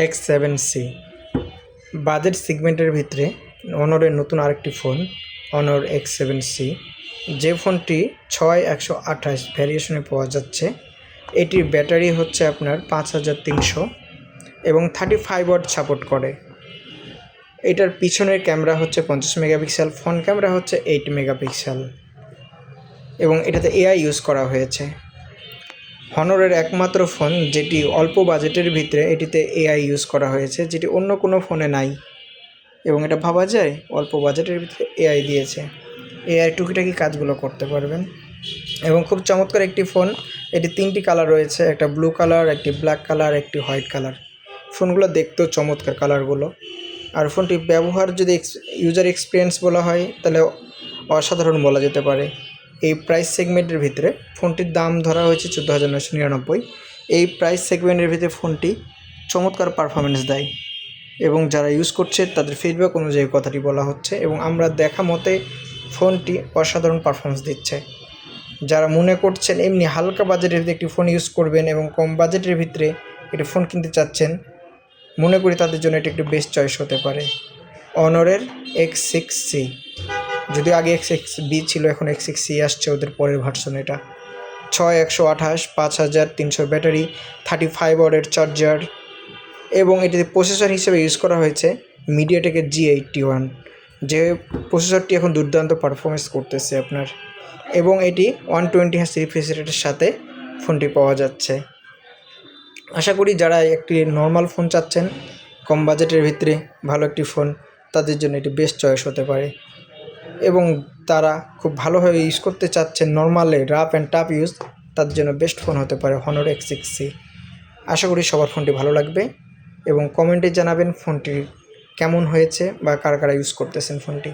X7C budget সেগমেন্টের ভিতরে অনরের নতুন আরেকটি ফোন অনর X7C, যে ফোনটি 6128 ভ্যারিয়েশনে পাওয়া যাচ্ছে। এটির ব্যাটারি হচ্ছে আপনার 5300 এবং 35 ওয়াট সাপোর্ট করে। এটার পিছনের ক্যামেরা হচ্ছে 50 মেগাপিক্সেল, ফ্রন্ট ক্যামেরা হচ্ছে 8 মেগাপিক্সেল এবং এটাতে এআই ইউজ করা হয়েছে। হনরের একমাত্র ফোন যেটি অল্প বাজেটের ভিতরে এটিতে এআই ইউজ করা হয়েছে, যেটি অন্য কোনো ফোনে নাই এবং এটা ভাবা যায় অল্প বাজেটের ভিতরে এআই দিয়েছে। এআই টুকিটাকি কাজগুলো করতে পারবেন এবং খুব চমৎকার একটি ফোন। এটি 3টি কালার রয়েছে, একটা ব্লু কালার, একটি ব্ল্যাক কালার, একটি হোয়াইট কালার। ফোনগুলো দেখতেও চমৎকার কালারগুলো। আর ফোনটি ব্যবহার যদি ইউজার এক্সপিরিয়েন্স বলা হয় তাহলে অসাধারণ বলা যেতে পারে। এই প্রাইস সেগমেন্টের ভিতরে ফোনটির দাম ধরা হয়েছে 14,999। এই প্রাইস সেগমেন্টের ভিতরে ফোনটি চমৎকার পারফরমেন্স দেয় এবং যারা ইউজ করছে তাদের ফিডব্যাক অনুযায়ী কথাটি বলা হচ্ছে এবং আমরা দেখা মতে ফোনটি অসাধারণ পারফরমেন্স দিচ্ছে। যারা মনে করছেন এমনি হালকা বাজেটের ভিতরে একটি ফোন ইউজ করবেন এবং কম বাজেটের ভিতরে একটি ফোন কিনতে চাচ্ছেন, মনে করি তাদের জন্য এটি একটি বেস্ট চয়েস হতে পারে। অনরের X6C, যদিও আগে X6B ছিল, এখন X6C আসছে ওদের পরের ভার্সন। এটা 6128, 5300 ব্যাটারি, 35 ওয়াটের চার্জার এবং এটিতে প্রসেসর হিসেবে ইউজ করা হয়েছে মিডিয়াটেকের G81, যে প্রসেসরটি এখন দুর্দান্ত পারফরমেন্স করতেছে আপনার, এবং এটি 120 Hz রিফ্রেশ রেটের সাথে ফোনটি পাওয়া যাচ্ছে। আশা করি যারা একটি নর্মাল ফোন চাচ্ছেন কম বাজেটের ভিতরে ভালো একটি ফোন, তাদের জন্য এটি বেস্ট চয়েস হতে পারে এবং তারা খুব ভালোভাবে ইউজ করতে চাচ্ছেন নর্মালে রাফ অ্যান্ড টাফ ইউজ, তাদের জন্য বেস্ট ফোন হতে পারে হনর X6C। আশা করি সবার ফোনটি ভালো লাগবে এবং কমেন্টে জানাবেন ফোনটি কেমন হয়েছে বা কারা কারা ইউজ করতেছেন ফোনটি।